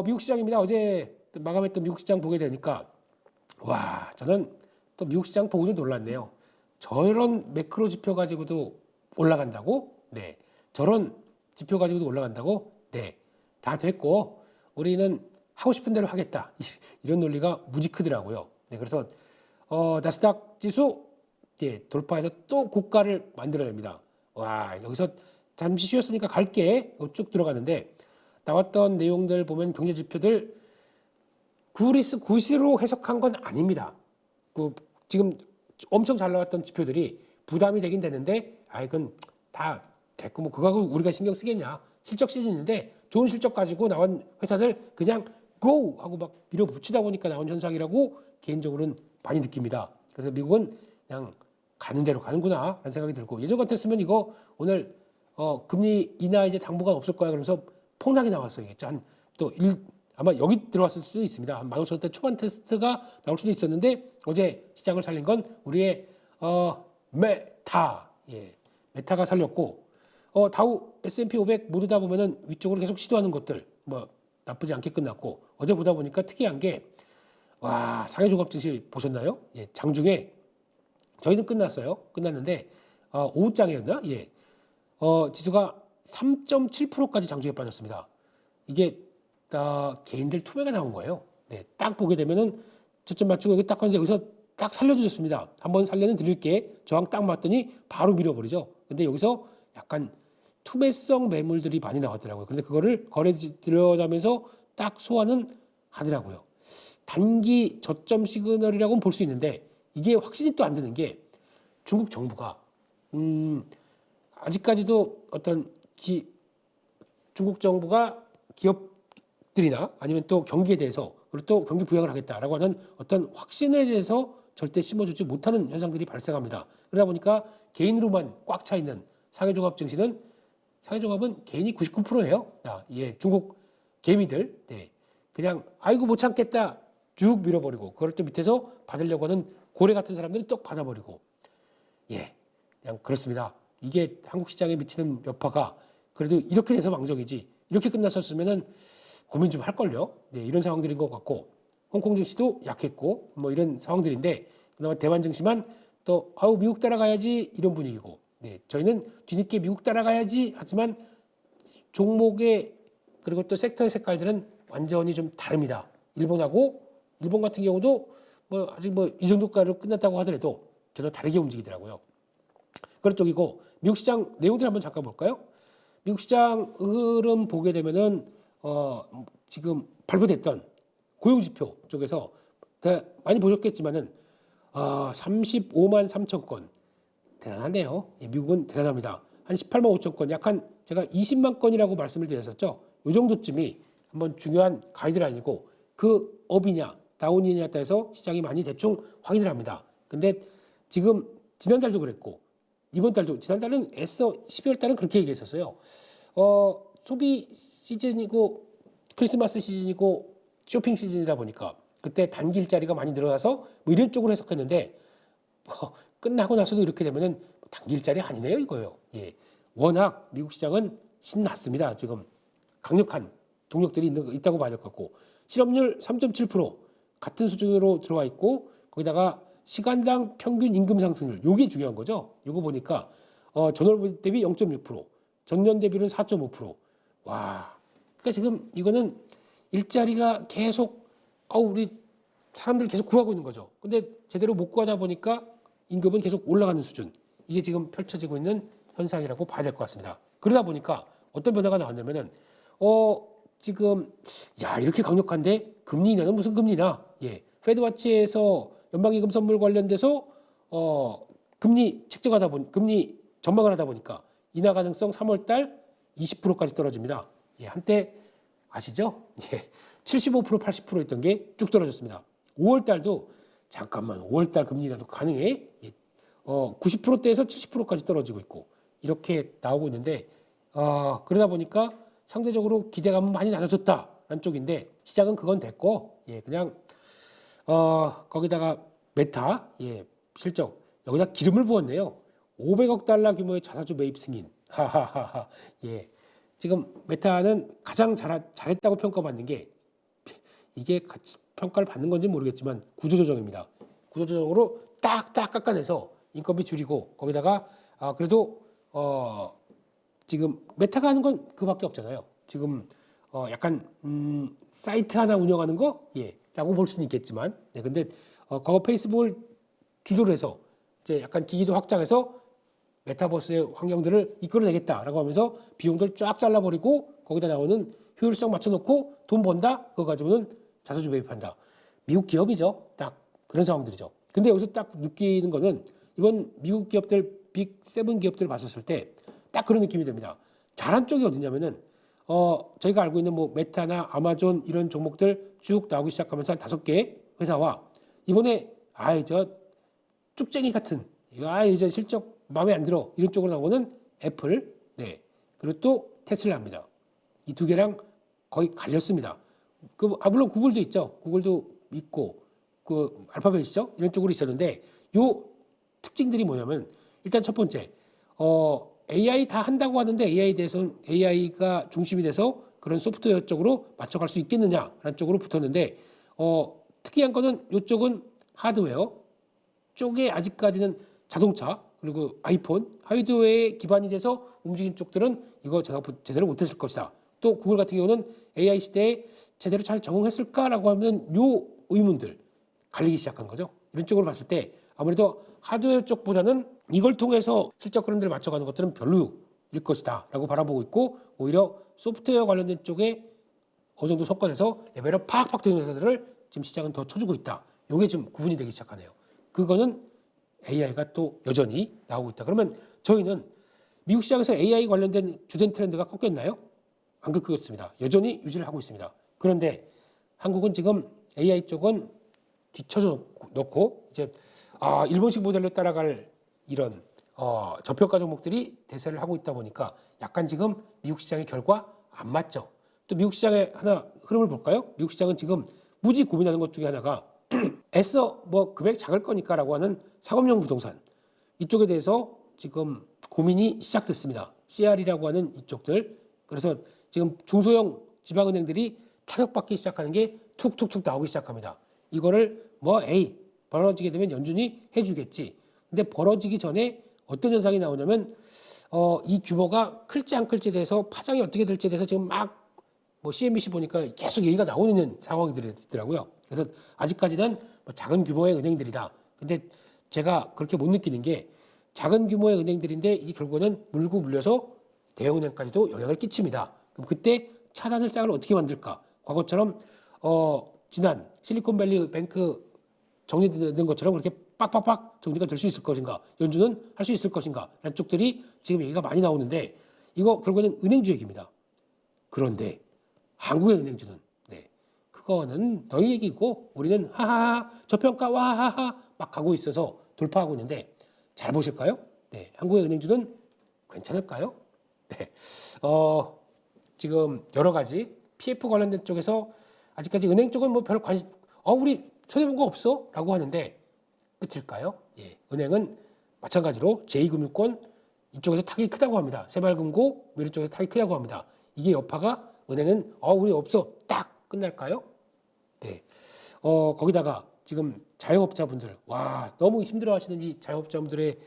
미국 시장입니다. 어제 마감했던 미국 시장 보게 되니까 저는 또 미국 시장 보고도 놀랐네요. 저런 매크로 지표 가지고도 올라간다고? 네. 저런 지표 가지고도 올라간다고? 네. 다 됐고 우리는 하고 싶은 대로 하겠다. 이런 논리가 무지 크더라고요. 네, 그래서 나스닥 지수 돌파해서 또 고가를 만들어냅니다. 여기서 잠시 쉬었으니까 갈게 쭉 들어가는데 나왔던 내용들 보면 경제 지표들 구시로 해석한 건 아닙니다. 지금 엄청 잘 나왔던 지표들이 부담이 되긴 되는데 이건 다 됐고 그거하고 우리가 신경 쓰겠냐. 실적 시즌인데 좋은 실적 가지고 나온 회사들 그냥 고! 하고 막 밀어붙이다 보니까 나온 현상이라고 개인적으로는 많이 느낍니다. 그래서 미국은 그냥 가는 대로 가는구나 라는 생각이 들고 예전 같았으면 이거 오늘 금리 인하 이제 당분간 없을 거야 그러면서 폭락이 나왔어요. 아마 여기 들어왔을 수도 있습니다. 한 15,000원대 초반 테스트가 나올 수도 있었는데 어제 시장을 살린 건 우리의 메타가 살렸고 다우 S&P 500 모두 다 보면은 위쪽으로 계속 시도하는 것들 나쁘지 않게 끝났고 어제 보다 보니까 특이한 게 상해 종합 증시 보셨나요? 장중에 저희는 끝났는데 오후장이었나? 지수가 3.7%까지 장중에 빠졌습니다. 이게 개인들 투매가 나온 거예요. 네, 딱 보게 되면은 저점 맞추고 여기 딱 하는데 여기서 딱 살려주셨습니다. 한번 살려는 드릴게. 저항 딱 맞더니 바로 밀어버리죠. 근데 여기서 약간 투매성 매물들이 많이 나왔더라고요. 그런데 그거를 거래 들어가면서 딱 소화는 하더라고요. 단기 저점 시그널이라고는 볼 수 있는데 이게 확신이 또 안 드는 게 중국 정부가 아직까지도 중국 정부가 기업들이나 아니면 또 경기에 대해서 그리고 또 경기 부양을 하겠다라고 하는 어떤 확신에 대해서 절대 심어주지 못하는 현상들이 발생합니다. 그러다 보니까 개인으로만 꽉 차 있는 상해종합 증시는 상해종합은 개인이 99%예요. 중국 개미들 그냥 아이고 못 참겠다 쭉 밀어버리고 그걸 또 밑에서 받으려고 하는 고래 같은 사람들은 또 받아버리고 예 그냥 그렇습니다. 이게 한국 시장에 미치는 여파가 그래도 이렇게 돼서 망정이지 이렇게 끝났었으면은 고민 좀 할걸요. 네, 이런 상황들인 것 같고 홍콩 증시도 약했고 뭐 이런 상황들인데 그나마 대만 증시만 또 아우 미국 따라가야지 이런 분위기고 네, 저희는 뒤늦게 미국 따라가야지 하지만 종목의 그리고 또 섹터의 색깔들은 완전히 좀 다릅니다. 일본 같은 경우도 뭐 아직 뭐 이 정도가로 끝났다고 하더라도 전혀 다르게 움직이더라고요. 그런 쪽이고 미국 시장 내용들 한번 잠깐 볼까요? 미국 시장 흐름 보게 되면은 지금 발표됐던 고용지표 쪽에서 많이 보셨겠지만은 35만 3천 건 대단하네요. 예, 미국은 대단합니다. 한 18만 5천 건, 약한 제가 20만 건이라고 말씀을 드렸었죠. 이 정도쯤이 한번 중요한 가이드라인이고 그 업이냐 다운이냐에 따라서 시장이 많이 대충 확인을 합니다. 근데 지금 지난달도 그랬고 이번 달도 지난달은 애써 12월 달은 그렇게 얘기했었어요. 소비 시즌이고 크리스마스 시즌이고 쇼핑 시즌이다 보니까 그때 단기 일자리가 많이 늘어나서 뭐 이런 쪽으로 해석했는데 끝나고 나서도 이렇게 되면은 단기 일자리 아니네요 이거예요. 예, 워낙 미국 시장은 신났습니다. 지금 강력한 동력들이 있다고 봐야 될 것 같고 실업률 3.7% 같은 수준으로 들어와 있고 거기다가 시간당 평균 임금 상승률 요게 중요한 거죠. 요거 보니까 전월 대비 0.6% 전년 대비는 4.5%. 와, 그러니까 지금 이거는 일자리가 계속 우리 사람들 계속 구하고 있는 거죠. 근데 제대로 못 구하다 보니까 임금은 계속 올라가는 수준. 이게 지금 펼쳐지고 있는 현상이라고 봐야 될 것 같습니다. 그러다 보니까 어떤 변화가 나왔냐면은 지금 야 이렇게 강력한데 금리 인하는 무슨 금리나? 예, 페드와치에서 연방이금 선물 관련돼서 금리 책정하다 보니 금리 전망을 하다 보니까 인하 가능성 3월달 20%까지 떨어집니다. 예, 한때 아시죠? 예, 75% 80% 있던 게 쭉 떨어졌습니다. 5월달도 잠깐만 5월달 금리 인하도 가능해? 예, 90%대에서 70%까지 떨어지고 있고 이렇게 나오고 있는데 그러다 보니까 상대적으로 기대감은 많이 낮아졌다라는 쪽인데 시장은 그건 됐고 예, 그냥 거기다가 메타 예, 실적 여기다 기름을 부었네요. 500억 달러 규모의 자사주 매입 승인. 하하하하. 예. 지금 메타는 가장 잘했다고 평가받는 게 이게 같이 평가를 받는 건지 모르겠지만 구조조정입니다. 구조조정으로 딱딱 깎아내서 인건비 줄이고 거기다가 그래도 지금 메타가 하는 건 그밖에 없잖아요. 지금 약간 사이트 하나 운영하는 거 예, 라고 볼 수는 있겠지만 네, 근데 과거 페이스북을 주도로 해서 이제 약간 기기도 확장해서 메타버스의 환경들을 이끌어내겠다라고 하면서 비용들 쫙 잘라버리고 거기다 나오는 효율성 맞춰놓고 돈 번다 그거 가지고는 자사주 매입한다. 미국 기업이죠. 딱 그런 상황들이죠. 근데 여기서 딱 느끼는 거는 이번 미국 기업들 빅 세븐 기업들 봤었을 때 딱 그런 느낌이 듭니다. 잘한 쪽이 어디냐면은 저희가 알고 있는 뭐 메타나 아마존 이런 종목들 쭉 나오기 시작하면서 한 5개 회사와 이번에 저 쭉쟁이 같은 이제 실적 마음에 안 들어 이런 쪽으로 나오는 애플 네 그리고 또 테슬라입니다. 이 두 개랑 거의 갈렸습니다. 물론 구글도 있죠. 구글도 있고 그 알파벳이죠. 이런 쪽으로 있었는데 요 특징들이 뭐냐면 일단 첫 번째 AI 다 한다고 하는데 AI에 대해서는 AI가 중심이 돼서 그런 소프트웨어 쪽으로 맞춰갈 수 있겠느냐라는 쪽으로 붙었는데 특이한 거는 이쪽은 하드웨어 쪽에 아직까지는 자동차 그리고 아이폰 하드웨어에 기반이 돼서 움직이는 쪽들은 이거 제대로 못했을 것이다. 또 구글 같은 경우는 AI 시대에 제대로 잘 적응했을까라고 하면 요 의문들 갈리기 시작한 거죠. 이런 쪽으로 봤을 때 아무래도 하드웨어 쪽보다는 이걸 통해서 실적 흐름들을 맞춰가는 것들은 별로일 것이다 라고 바라보고 있고 오히려 소프트웨어 관련된 쪽에 어느 정도 성과내서 레벨업 팍팍 되는 회사들을 지금 시장은 더 쳐주고 있다. 이게 좀 구분이 되기 시작하네요. 그거는 AI가 또 여전히 나오고 있다. 그러면 저희는 미국 시장에서 AI 관련된 주된 트렌드가 꺾였나요? 안 꺾였습니다. 여전히 유지를 하고 있습니다. 그런데 한국은 지금 AI 쪽은 뒤쳐져 놓고 이제 일본식 모델로 따라갈 이런 저평가 종목들이 대세를 하고 있다 보니까 약간 지금 미국 시장의 결과 안 맞죠. 또 미국 시장에 하나 흐름을 볼까요? 미국 시장은 지금 무지 고민하는 것 중에 하나가 애써 뭐 금액 작을 거니까라고 하는 상업용 부동산 이쪽에 대해서 지금 고민이 시작됐습니다. CR이라고 하는 이쪽들. 그래서 지금 중소형 지방은행들이 타격받기 시작하는 게 툭툭툭 나오기 시작합니다. 이거를 뭐 에이 벌어지게 되면 연준이 해주겠지. 근데 벌어지기 전에 어떤 현상이 나오냐면 이 규모가 클지 안 클지에 대해서 파장이 어떻게 될지에 대해서 지금 막 뭐 CNBC 보니까 계속 얘기가 나오는 상황들이 있더라고요. 그래서 아직까지는 뭐 작은 규모의 은행들이다. 근데 제가 그렇게 못 느끼는 게 작은 규모의 은행들인데 이게 결국은 물고 물려서 대형은행까지도 영향을 끼칩니다. 그럼 그때 차단을 싹을 어떻게 만들까? 과거처럼 지난 실리콘밸리 뱅크 정리되는 것처럼 그렇게 빡빡빡 정리가 될 수 있을 것인가? 연준은 할 수 있을 것인가? 라는 쪽들이 지금 얘기가 많이 나오는데 이거 결국에는 은행주 얘기입니다. 그런데 한국의 은행주는 그거는 너희 얘기고 우리는 하하하 저평가 와하하 막 가고 있어서 돌파하고 있는데 잘 보실까요? 한국의 은행주는 괜찮을까요? 지금 여러 가지 PF 관련된 쪽에서 아직까지 은행 쪽은 뭐 별 관심 우리 손해본 거 없어? 라고 하는데 끝일까요? 은행은 마찬가지로 제2금융권 이쪽에서 타격이 크다고 합니다. 새마을금고 이런 쪽에서 타격이 크다고 합니다. 이게 여파가 은행은 우리 없어 딱 끝날까요? 거기다가 지금 자영업자분들 너무 힘들어하시는 이 자영업자분들의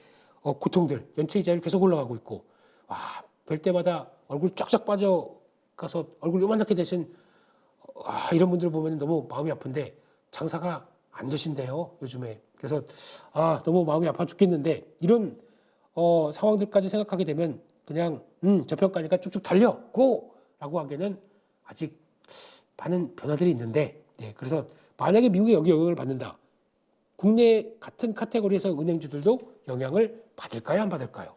고통들 연체이자율 계속 올라가고 있고 별 때마다 얼굴 쫙쫙 빠져가서 얼굴 요만하게 되신 이런 분들 보면 너무 마음이 아픈데 장사가 안 되신대요 요즘에. 그래서 너무 마음이 아파 죽겠는데 이런 상황들까지 생각하게 되면 그냥 저평가니까 쭉쭉 달려 고! 라고 하기에는 아직 많은 변화들이 있는데 그래서 만약에 미국이 여기 영향을 받는다. 국내 같은 카테고리에서 은행주들도 영향을 받을까요? 안 받을까요?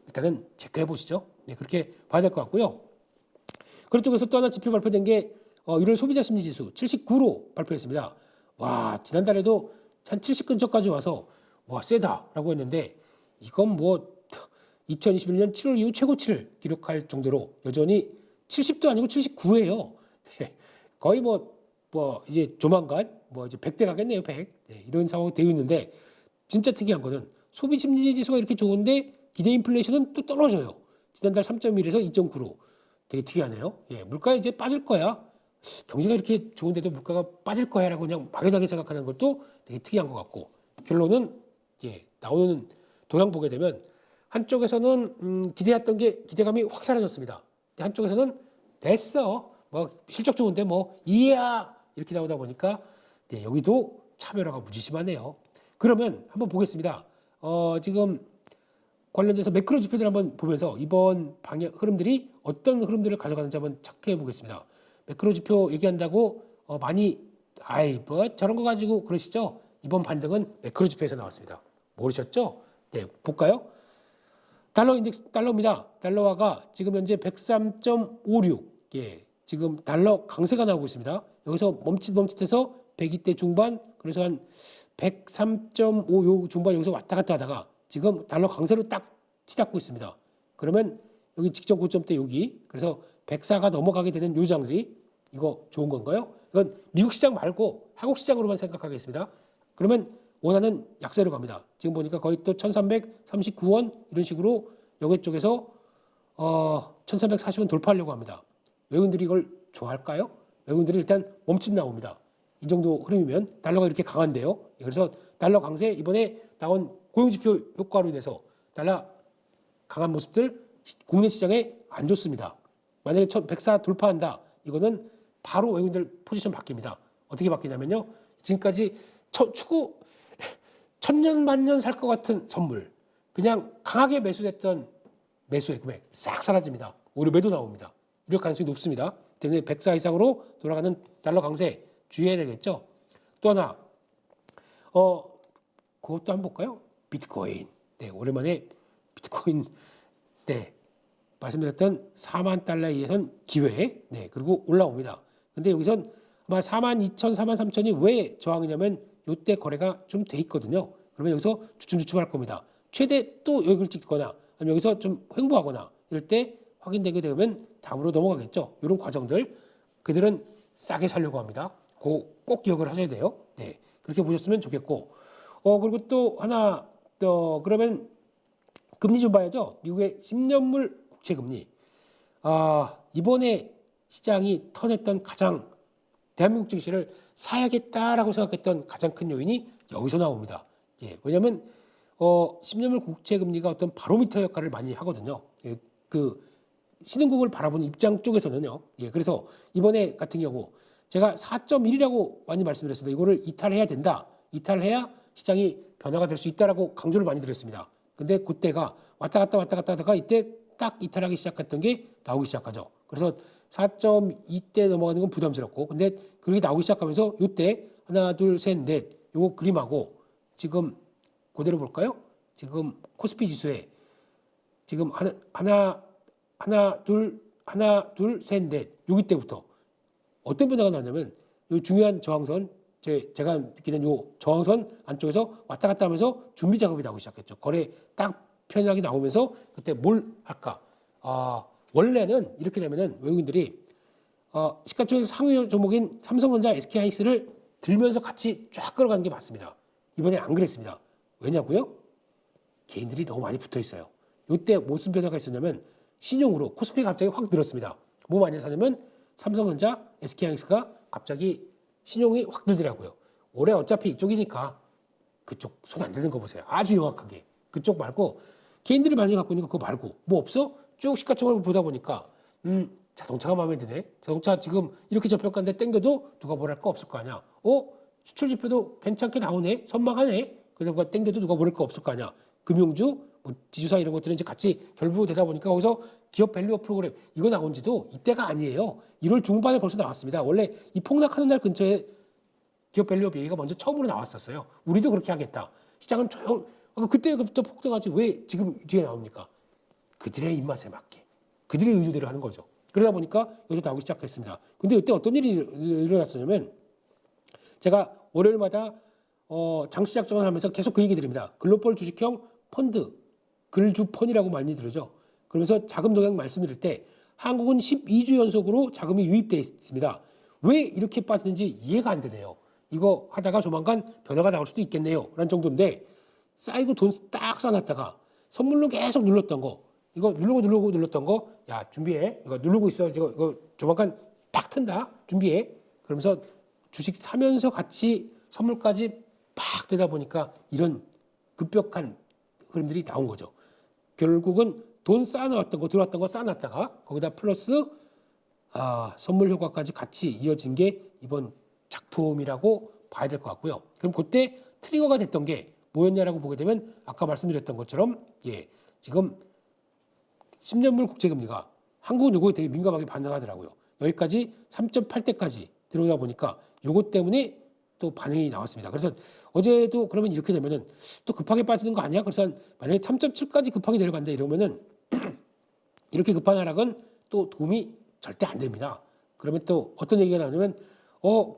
일단은 체크해 보시죠. 그렇게 봐야 될 것 같고요. 그런 쪽에서 또 하나 지표 발표된 게 1월 소비자 심리 지수 79로 발표했습니다. 지난달에도 한 70 근처까지 와서 세다라고 했는데 이건 뭐 2021년 7월 이후 최고치를 기록할 정도로 여전히 70도 아니고 79예요. 거의 이제 조만간 이제 100대 가겠네요. 100. 이런 상황이 되어 있는데 진짜 특이한 거는 소비 심리 지수가 이렇게 좋은데 기대 인플레이션은 또 떨어져요. 지난달 3.1에서 2.9로. 되게 특이하네요. 물가 이제 빠질 거야. 경제가 이렇게 좋은데도 물가가 빠질 거야라고 그냥 막연하게 생각하는 것도 되게 특이한 것 같고 결론은 나오는 동향 보게 되면 한쪽에서는 기대했던 게 기대감이 확 사라졌습니다. 한쪽에서는 됐어. 실적 좋은데 이야 이렇게 나오다 보니까 여기도 차별화가 무지심하네요. 그러면 한번 보겠습니다. 지금 관련돼서 매크로 지표들 한번 보면서 이번 방향 흐름들이 어떤 흐름들을 가져가는지 한번 체크해 보겠습니다. 매크로 지표 얘기한다고 많이 저런 거 가지고 그러시죠? 이번 반등은 매크로 지표에서 나왔습니다. 모르셨죠? 볼까요? 달러 인덱스 달러입니다. 달러화가 지금 현재 103.56. 지금 달러 강세가 나오고 있습니다. 여기서 멈칫멈칫해서 102대 중반 그래서 한 103.5 중반 여기서 왔다 갔다 하다가 지금 달러 강세로 딱 치닫고 있습니다. 그러면 여기 직전 고점대 여기 그래서 104가 넘어가게 되는 요 장들이 이거 좋은 건가요? 이건 미국 시장 말고 한국 시장으로만 생각하겠습니다. 그러면 원하는 약세로 갑니다. 지금 보니까 거의 또 1339원 이런 식으로 여기 쪽에서 1340원 돌파하려고 합니다. 외국인들이 이걸 좋아할까요? 외국인들이 일단 멈칫 나옵니다. 이 정도 흐름이면 달러가 이렇게 강한데요. 그래서 달러 강세 이번에 나온 고용지표 효과로 인해서 달러 강한 모습들 국내 시장에 안 좋습니다. 만약에 104 돌파한다. 이거는 바로 외국인들 포지션 바뀝니다. 어떻게 바뀌냐면요. 지금까지 추구 천년 만년 살 것 같은 선물 그냥 강하게 매수됐던 매수의 금액 싹 사라집니다. 오히려 매도 나옵니다. 이럴 가능성이 높습니다. 때문에 104 이상으로 돌아가는 달러 강세 주의해야 되겠죠. 또 하나 그것도 한번 볼까요? 비트코인. 오랜만에 비트코인 말씀드렸던 4만 달러에 의해선 기회 그리고 올라옵니다. 근데 여기선 아마 4만 2천, 4만 3천이 왜 저항이냐면 이때 거래가 좀 돼 있거든요. 그러면 여기서 주춤주춤할 겁니다. 최대 또 여기를 찍거나 아니면 여기서 좀 횡보하거나 이럴 때 확인되게 되면 다음으로 넘어가겠죠. 이런 과정들 그들은 싸게 살려고 합니다. 꼭 기억을 하셔야 돼요. 네, 그렇게 보셨으면 좋겠고, 그리고 또 하나 더 그러면 금리 좀 봐야죠. 미국의 10년물 국채 금리. 이번에 시장이 턴했던 가장 대한민국 증시를 사야겠다라고 생각했던 가장 큰 요인이 여기서 나옵니다. 예, 왜냐하면 10년물 국채 금리가 어떤 바로미터 역할을 많이 하거든요. 예, 그 신흥국을 바라보는 입장 쪽에서는요. 예, 그래서 이번에 같은 경우 제가 4.1이라고 많이 말씀드렸습니다. 이거를 이탈해야 된다. 이탈해야 시장이 변화가 될 수 있다라고 강조를 많이 드렸습니다. 근데 그때가 왔다 갔다 하다가 이때 딱 이탈하기 시작했던 게 나오기 시작하죠. 그래서 4.2대 넘어가는 건 부담스럽고, 근데 그게 나오기 시작하면서 이때 하나, 둘, 셋, 넷 요거 그림하고 지금 그대로 볼까요? 지금 코스피 지수에 지금 하나, 둘, 셋, 넷 여기 때부터 어떤 변화가 나냐면 요 중요한 저항선 제가 느끼는 요 저항선 안쪽에서 왔다 갔다 하면서 준비 작업이 나오기 시작했죠. 거래 딱 편하게 나오면서 그때 뭘 할까? 원래는 이렇게 되면은 외국인들이 시가총액 상위 종목인 삼성전자, SK하이닉스를 들면서 같이 쫙 끌어가는 게 맞습니다. 이번에 안 그랬습니다. 왜냐고요? 개인들이 너무 많이 붙어 있어요. 이때 무슨 변화가 있었냐면 신용으로 코스피가 갑자기 확 늘었습니다. 뭐 많이 사냐면 삼성전자, SK하이닉스가 갑자기 신용이 확 늘더라고요. 올해 어차피 이쪽이니까 그쪽 손 안 대는 거 보세요. 아주 명확하게. 그쪽 말고 개인들이 많이 갖고 있는 거 그거 말고 뭐 없어? 쭉 시가총액을 보다 보니까 자동차가 마음에 드네. 자동차 지금 이렇게 저평가인데 땡겨도 누가 뭐랄 거 없을 거 아니야. 수출 지표도 괜찮게 나오네. 선망하네. 그러다 땡겨도 누가 뭐랄 거 없을 거 아니야. 금융주, 뭐 지주사 이런 것들은 이제 같이 결부되다 보니까 거기서 기업 밸류업 프로그램 이거 나온 지도 이때가 아니에요. 1월 중반에 벌써 나왔습니다. 원래 이 폭락하는 날 근처에 기업 밸류업 얘기가 먼저 처음으로 나왔었어요. 우리도 그렇게 하겠다. 시장은 그때부터 폭등하지 왜 지금 뒤에 나옵니까? 그들의 입맛에 맞게 그들의 의도대로 하는 거죠. 그러다 보니까 여기서 나오기 시작했습니다. 근데 이때 어떤 일이 일어났었냐면 제가 월요일마다 장시작 전환하면서 계속 그 얘기 드립니다. 글로벌 주식형 펀드, 글주펀이라고 많이 들으죠. 그러면서 자금 동향 말씀드릴 때 한국은 12주 연속으로 자금이 유입되어 있습니다. 왜 이렇게 빠지는지 이해가 안 되네요. 이거 하다가 조만간 변화가 나올 수도 있겠네요. 라는 정도인데 쌓이고 돈 딱 쌓아놨다가 선물로 계속 눌렀던 거 이거 누르고 눌렀던 거 야 준비해 이거 누르고 있어 이거 조만간 딱 튼다 준비해 그러면서 주식 사면서 같이 선물까지 팍 되다 보니까 이런 급격한 흐름들이 나온 거죠. 결국은 돈 쌓아놨던 거 들어왔던 거 쌓아놨다가 거기다 플러스 선물 효과까지 같이 이어진 게 이번 작품이라고 봐야 될 것 같고요. 그럼 그때 트리거가 됐던 게 뭐였냐라고 보게 되면 아까 말씀드렸던 것처럼 지금 10년물 국채금리가 한국은 요거에 되게 민감하게 반응하더라고요. 여기까지 3.8대까지 들어오다 보니까 요거 때문에 또 반응이 나왔습니다. 그래서 어제도 그러면 이렇게 되면은 또 급하게 빠지는 거 아니야? 그래서 만약에 3.7까지 급하게 내려간다 이러면은 이렇게 급한 하락은 또 도움이 절대 안 됩니다. 그러면 또 어떤 얘기가 나오냐면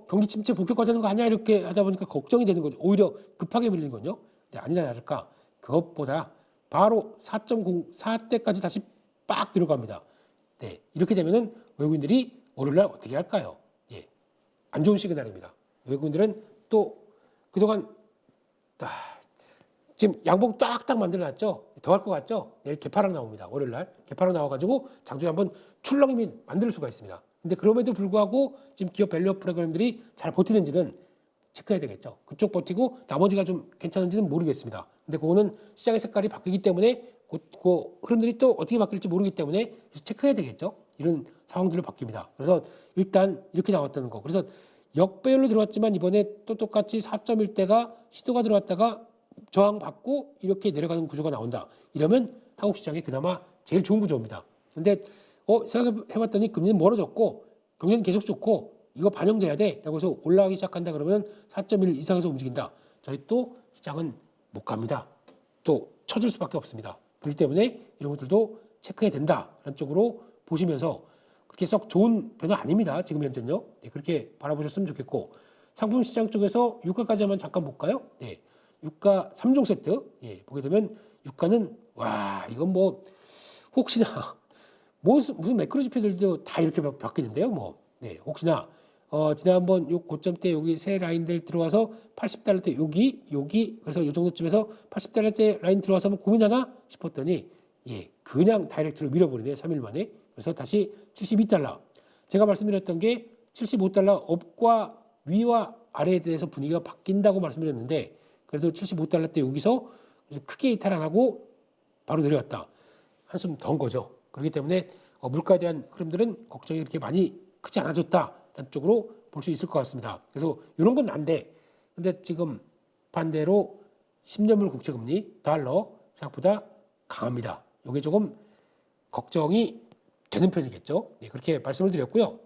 경기 침체 본격화되는 거 아니야? 이렇게 하다 보니까 걱정이 되는 거죠. 오히려 급하게 밀리는 거죠. 근데 아니나 다를까 그것보다 바로 4.04대까지 다시 빡 들어갑니다. 네, 이렇게 되면은 외국인들이 월요일날 어떻게 할까요? 안 좋은 시그널입니다. 외국인들은 또 그동안 지금 양봉 딱딱 만들어놨죠. 더 할 것 같죠? 내일 개파락 나옵니다. 월요일날 개파락 나와가지고 장중에 한번 출렁이면 만들 수가 있습니다. 근데 그럼에도 불구하고 지금 기업 밸류업 프로그램들이 잘 버티는지는 체크해야 되겠죠. 그쪽 버티고 나머지가 좀 괜찮은지는 모르겠습니다. 근데 그거는 시장의 색깔이 바뀌기 때문에 그 흐름들이 또 어떻게 바뀔지 모르기 때문에 체크해야 되겠죠. 이런 상황들로 바뀝니다. 그래서 일단 이렇게 나왔다는 거. 그래서 역배열로 들어왔지만 이번에 또 똑같이 4.1대가 시도가 들어왔다가 저항받고 이렇게 내려가는 구조가 나온다. 이러면 한국 시장이 그나마 제일 좋은 구조입니다. 근데 생각해봤더니 금리는 멀어졌고 경제는 계속 좋고 이거 반영돼야 돼 라고 해서 올라가기 시작한다 그러면 4.1 이상에서 움직인다. 저희 또 시장은 못 갑니다. 또 쳐줄 수밖에 없습니다. 그렇기 때문에 이런 것들도 체크해야 된다라는 쪽으로 보시면서 그렇게 썩 좋은 변화 아닙니다. 지금 현재는요. 네, 그렇게 바라보셨으면 좋겠고 상품 시장 쪽에서 유가까지 한번 잠깐 볼까요? 네, 유가 3종 세트 보게 되면 유가는 이건 뭐 혹시나 무슨 매크로 지표들도 다 이렇게 바뀌는데요. 뭐 네, 혹시나 지난번 요 고점대 여기 세 라인들 들어와서 80달러대 여기 그래서 요 정도쯤에서 80달러대 라인 들어와서 한번 고민하나 싶었더니 예, 그냥 다이렉트로 밀어버리네 3일 만에. 그래서 다시 72달러. 제가 말씀드렸던 게 75달러 업과 위와 아래에 대해서 분위기가 바뀐다고 말씀드렸는데 그래도 75달러대 여기서 크게 이탈 안 하고 바로 내려왔다. 한숨 더 온 거죠. 그렇기 때문에 물가에 대한 흐름들은 걱정이 그렇게 많이 크지 않아졌다라는 쪽으로 볼 수 있을 것 같습니다. 그래서 이런 건 안 돼. 근데 지금 반대로 10년물 국채금리 달러 생각보다 강합니다. 이게 조금 걱정이 되는 편이겠죠. 네, 그렇게 말씀을 드렸고요.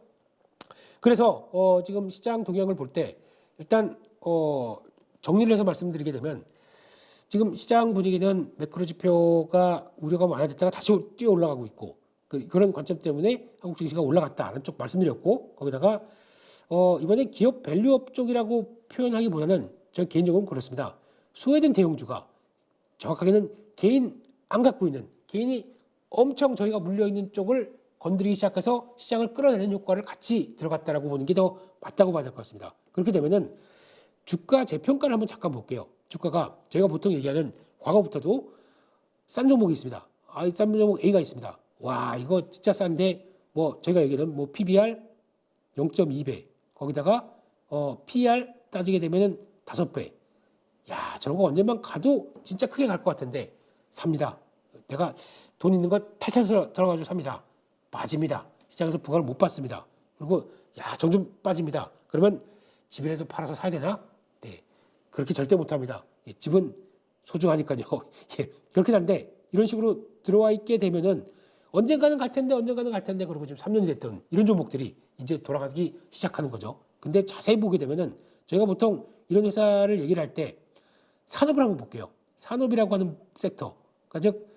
그래서 지금 시장 동향을 볼 때 일단 정리를 해서 말씀드리게 되면 지금 시장 분위기는 매크로 지표가 우려가 많아졌다가 다시 뛰어 올라가고 있고 그런 관점 때문에 한국 증시가 올라갔다는 쪽 말씀드렸고 거기다가 이번에 기업 밸류업 쪽이라고 표현하기보다는 저는 개인적으로 그렇습니다. 소외된 대형주가 정확하게는 개인 안 갖고 있는 개인이 엄청 저희가 물려 있는 쪽을 건드리기 시작해서 시장을 끌어내는 효과를 같이 들어갔다라고 보는 게 더 맞다고 봐야 될 것 같습니다. 그렇게 되면은 주가 재평가를 한번 잠깐 볼게요. 주가가 저희가 보통 얘기하는 과거부터도 싼 종목이 있습니다. 이 싼 종목 A가 있습니다. 와 이거 진짜 싼데 뭐 저희가 얘기하는 뭐 PBR 0.2배 거기다가 PER 따지게 되면은 5배. 야 저런 거 언젠만 가도 진짜 크게 갈 것 같은데 삽니다. 내가 돈 있는 거 탈탈 들어가지고 삽니다. 빠집니다. 시장에서 부각을 못 받습니다. 그리고 야 점점 빠집니다. 그러면 집이라도 팔아서 사야 되나? 네 그렇게 절대 못합니다. 예, 집은 소중하니까요. 예, 그렇긴 한데 이런 식으로 들어와 있게 되면은 언젠가는 갈 텐데 그러고 지금 3년이 됐던 이런 종목들이 이제 돌아가기 시작하는 거죠. 근데 자세히 보게 되면은 저희가 보통 이런 회사를 얘기를 할 때 산업을 한번 볼게요. 산업이라고 하는 섹터, 그러니까 즉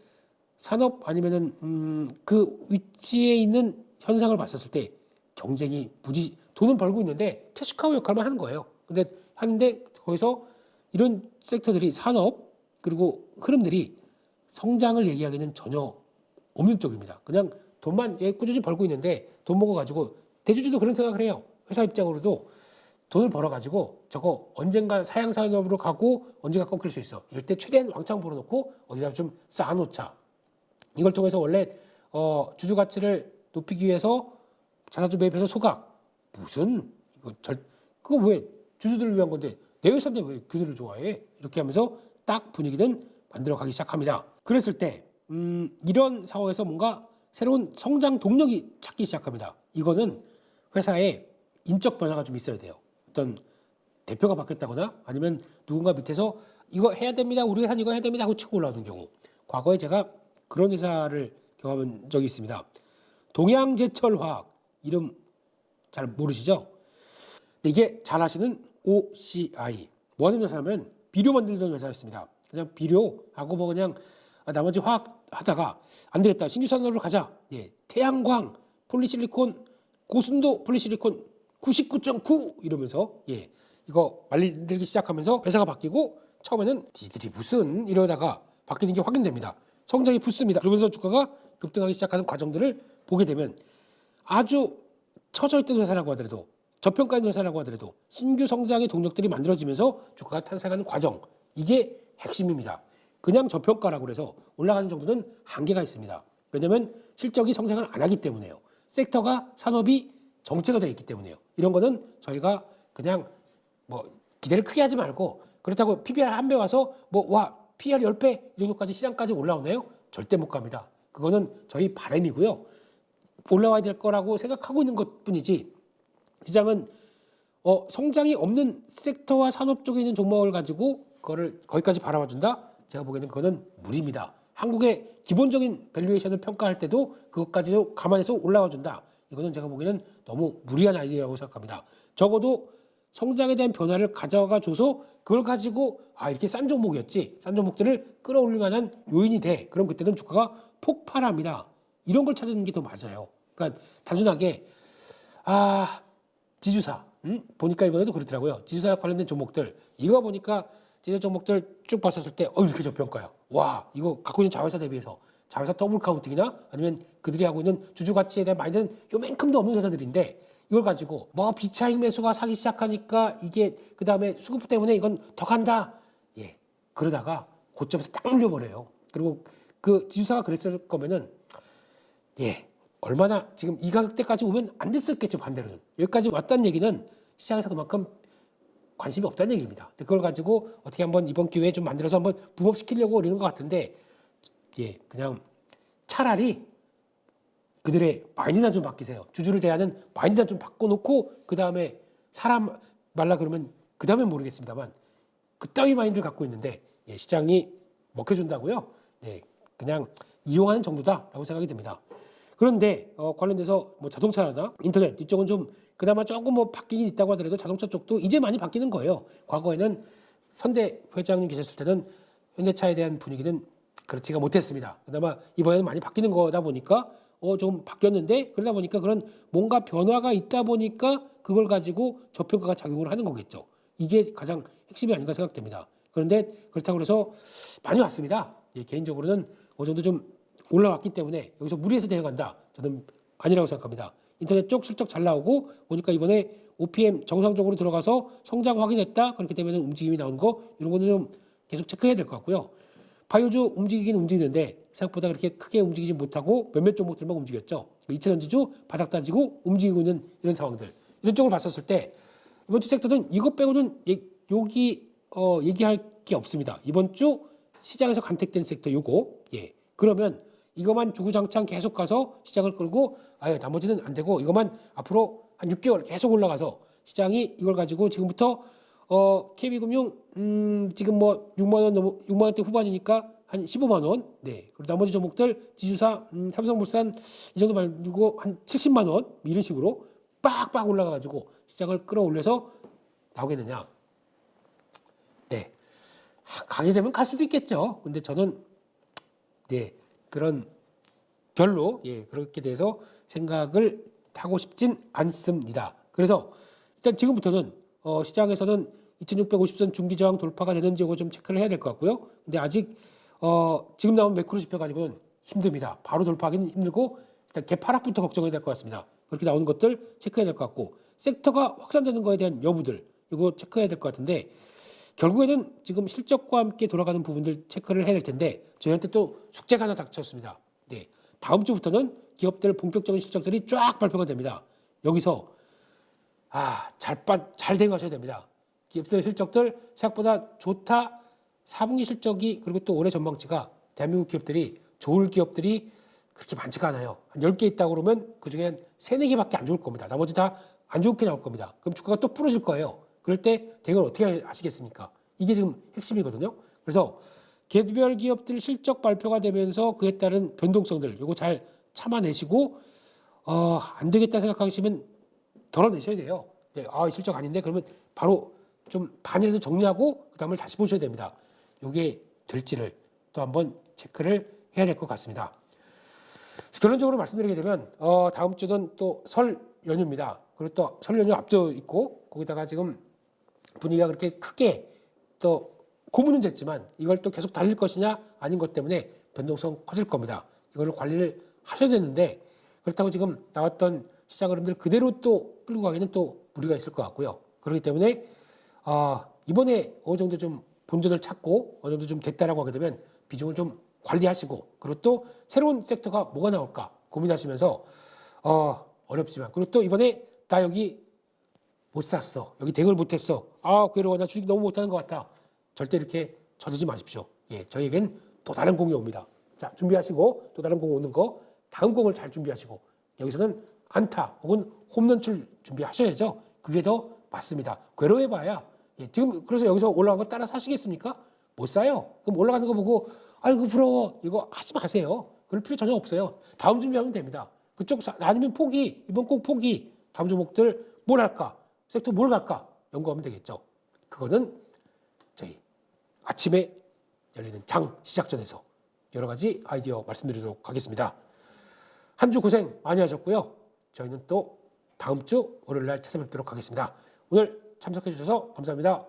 산업 아니면은 그 위치에 있는 현상을 봤었을 때 경쟁이 무지 돈은 벌고 있는데 캐시카우 역할만 하는 거예요. 근데 하는데 거기서 이런 섹터들이 산업 그리고 흐름들이 성장을 얘기하기는 전혀 없는 쪽입니다. 그냥 돈만 꾸준히 벌고 있는데 돈 먹어가지고 대주주도 그런 생각을 해요. 회사 입장으로도 돈을 벌어가지고 저거 언젠가 사양산업으로 가고 언젠가 꺾일 수 있어. 이럴 때 최대한 왕창 벌어놓고 어디다 좀 쌓아놓자. 이걸 통해서 원래 주주 가치를 높이기 위해서 자사주 매입해서 소각. 무슨 그거 왜 주주들을 위한 건데 내 회사인데 왜 그들을 좋아해? 이렇게 하면서 딱 분위기는 만들어가기 시작합니다. 그랬을 때 이런 상황에서 뭔가 새로운 성장 동력이 찾기 시작합니다. 이거는 회사에 인적 변화가 좀 있어야 돼요. 어떤 대표가 바뀌었다거나 아니면 누군가 밑에서 이거 해야 됩니다. 우리 회사는 이거 해야 됩니다 하고 치고 올라오는 경우. 과거에 제가 그런 회사를 경험한 적이 있습니다. 동양제철화학 이름 잘 모르시죠? 근데 이게 잘 아시는 OCI 뭐 하는 회사냐면 비료 만들던 회사였습니다. 그냥 비료하고 뭐 그냥 나머지 화학 하다가 안 되겠다 신규 산업으로 가자. 예, 태양광 폴리실리콘 고순도 폴리실리콘 99.9 이러면서 예 이거 만들기 시작하면서 회사가 바뀌고 처음에는 니들이 무슨 이러다가 바뀌는 게 확인됩니다. 성장이 붙습니다. 그러면서 주가가 급등하기 시작하는 과정들을 보게 되면 아주 처져 있던 회사라고 하더라도 저평가인 회사라고 하더라도 신규 성장의 동력들이 만들어지면서 주가가 탄생하는 과정 이게 핵심입니다. 그냥 저평가라고 해서 올라가는 정도는 한계가 있습니다. 왜냐하면 실적이 성장을 안 하기 때문에요. 섹터가 산업이 정체가 되어 있기 때문에요. 이런 거는 저희가 그냥 뭐 기대를 크게 하지 말고 그렇다고 PBR 한 배 와서 PR 10배 이 정도까지 시장까지 올라오나요? 절대 못 갑니다. 그거는 저희 바람이고요. 올라와야 될 거라고 생각하고 있는 것뿐이지 시장은 성장이 없는 섹터와 산업 쪽에 있는 종목을 가지고 그거를 거기까지 바라봐 준다? 제가 보기에는 그거는 무리입니다. 한국의 기본적인 밸류에이션을 평가할 때도 그것까지도 감안해서 올라와 준다. 이거는 제가 보기에는 너무 무리한 아이디어라고 생각합니다. 적어도 성장에 대한 변화를 가져가 줘서 그걸 가지고 이렇게 싼 종목이었지. 싼 종목들을 끌어올릴 만한 요인이 돼. 그럼 그때는 주가가 폭발합니다. 이런 걸 찾는 게 더 맞아요. 그러니까 단순하게 지주사 보니까 이번에도 그렇더라고요. 지주사 관련된 종목들 이거 보니까 지주 종목들 쭉 봤었을 때 이렇게 저평가야. 와 이거 갖고 있는 자회사 대비해서 자회사 더블 카운팅이나 아니면 그들이 하고 있는 주주 가치에 대한 마인드는 요만큼도 없는 회사들인데 이걸 가지고 뭐 비차익 매수가 사기 시작하니까 이게 그 다음에 수급 때문에 이건 더 간다. 예, 그러다가 고점에서 딱 물려버려요. 그리고 그 지주사가 그랬을 거면은 예, 얼마나 지금 이 가격대까지 오면 안 됐었겠죠. 반대로는 여기까지 왔다는 얘기는 시장에서 그만큼 관심이 없다는 얘기입니다. 그걸 가지고 어떻게 한번 이번 기회에 좀 만들어서 한번 붐업시키려고 이러는 것 같은데 예, 그냥 차라리 그들의 마인드나 좀 바뀌세요. 주주를 대하는 마인드나 좀 바꿔놓고 그 다음에 사람 말라 그러면 그 다음엔 모르겠습니다만 그따위 마인드를 갖고 있는데 예, 시장이 먹혀준다고요? 네, 그냥 이용하는 정도다라고 생각이 듭니다. 그런데 관련돼서 뭐 자동차나 인터넷 이쪽은 좀 그나마 조금 뭐 바뀌긴 있다고 하더라도 자동차 쪽도 이제 많이 바뀌는 거예요. 과거에는 선대 회장님 계셨을 때는 현대차에 대한 분위기는 그렇지가 못했습니다. 그나마 이번에는 많이 바뀌는 거다 보니까 좀 바뀌었는데 그러다 보니까 그런 뭔가 변화가 있다 보니까 그걸 가지고 저평가가 작용을 하는 거겠죠. 이게 가장 핵심이 아닌가 생각됩니다. 그런데 그렇다고 해서 많이 왔습니다. 예, 개인적으로는 어느 정도 좀 올라왔기 때문에 여기서 무리해서 대응한다. 저는 아니라고 생각합니다. 인터넷 쪽 실적 잘 나오고 보니까 이번에 OPM 정상적으로 들어가서 성장 확인했다. 그렇기 때문에 움직임이 나오는 거 이런 거는 좀 계속 체크해야 될 것 같고요. 바이오주 움직이긴 움직이는데 생각보다 그렇게 크게 움직이지 못하고 몇몇 종목들만 움직였죠. 2차전지주 바닥 따지고 움직이고 있는 이런 상황들. 이런 쪽을 봤었을 때 이번 주 섹터는 이것 빼고는 여기 얘기할 게 없습니다. 이번 주 시장에서 간택된 섹터 요거. 예. 그러면 이것만 주구장창 계속 가서 시장을 끌고 아예 나머지는 안 되고 이것만 앞으로 한 6개월 계속 올라가서 시장이 이걸 가지고 지금부터 KB금융 지금 뭐 6만 원 넘어 6만 원대 후반이니까 한 15만 원. 네. 그리고 나머지 종목들 지주사 삼성물산 이 정도 말고 한 70만 원 이런 식으로 빡빡 올라가 가지고 시장을 끌어올려서 나오겠느냐. 네. 가게 되면 갈 수도 있겠죠. 근데 저는 네. 그런 별로 예, 그렇게 돼서 생각을 하고 싶진 않습니다. 그래서 일단 지금부터는 시장에서는 2650선 중기저항 돌파가 되는지 이거 좀 체크를 해야 될 것 같고요. 근데 아직 지금 나온 매크로 지표 가지고는 힘듭니다. 바로 돌파하기는 힘들고 일단 개파락부터 걱정해야 될 것 같습니다. 그렇게 나오는 것들 체크해야 될 것 같고 섹터가 확산되는 거에 대한 여부들 이거 체크해야 될 것 같은데 결국에는 지금 실적과 함께 돌아가는 부분들 체크를 해야 될 텐데 저희한테 또 숙제가 하나 닥쳤습니다. 네, 다음 주부터는 기업들 본격적인 실적들이 쫙 발표가 됩니다. 여기서 잘 대응하셔야 됩니다. 기업들 실적들 생각보다 좋다. 4분기 실적이 그리고 또 올해 전망치가 대한민국 기업들이 좋을 기업들이 그렇게 많지가 않아요. 한 10개 있다고 그러면 그중에 한 3, 4개밖에 안 좋을 겁니다. 나머지 다 안 좋게 나올 겁니다. 그럼 주가가 또 부러질 거예요. 그럴 때 대응을 어떻게 하시겠습니까? 이게 지금 핵심이거든요. 그래서 개별 기업들 실적 발표가 되면서 그에 따른 변동성들 이거 잘 참아내시고 안 되겠다 생각하시면 덜어내셔야 돼요. 네, 실적 아닌데 그러면 바로 좀 반이라도 정리하고 그 다음을 다시 보셔야 됩니다. 이게 될지를 또 한번 체크를 해야 될 것 같습니다. 결론적으로 말씀드리게 되면 다음 주는 또 설 연휴입니다. 그리고 또 설 연휴 앞두고 있고 거기다가 지금 분위기가 그렇게 크게 또 고문은 됐지만 이걸 또 계속 달릴 것이냐 아닌 것 때문에 변동성 커질 겁니다. 이걸 관리를 하셔야 되는데 그렇다고 지금 나왔던 시장 흐름들 그대로 또 끌고 가기는 또 무리가 있을 것 같고요. 그렇기 때문에 이번에 어느 정도 좀 본전을 찾고 어느 정도 좀 됐다라고 하게 되면 비중을 좀 관리하시고 그리고 또 새로운 섹터가 뭐가 나올까 고민하시면서 어렵지만 그리고 또 이번에 나 여기 못 샀어. 여기 대응을 못했어. 괴로워. 나 주식 너무 못하는 것 같다. 절대 이렇게 젖지 마십시오. 예, 저희에겐 또 다른 공이 옵니다. 자, 준비하시고 또 다른 공 오는 거 다음 공을 잘 준비하시고 여기서는 안타 혹은 홈런출 준비하셔야죠. 그게 더 맞습니다. 괴로워해봐야 지금 그래서 여기서 올라간 거 따라 사시겠습니까? 못 사요. 그럼 올라가는 거 보고 아이고 부러워 이거 하지 마세요. 그럴 필요 전혀 없어요. 다음 준비하면 됩니다. 그쪽 아니면 포기 이번 꼭 포기 다음 종목들 뭘 할까 섹터 뭘 갈까 연구하면 되겠죠. 그거는 저희 아침에 열리는 장 시작 전에서 여러 가지 아이디어 말씀드리도록 하겠습니다. 한 주 고생 많이 하셨고요. 저희는 또 다음 주 월요일 날 찾아뵙도록 하겠습니다. 오늘 참석해 주셔서 감사합니다.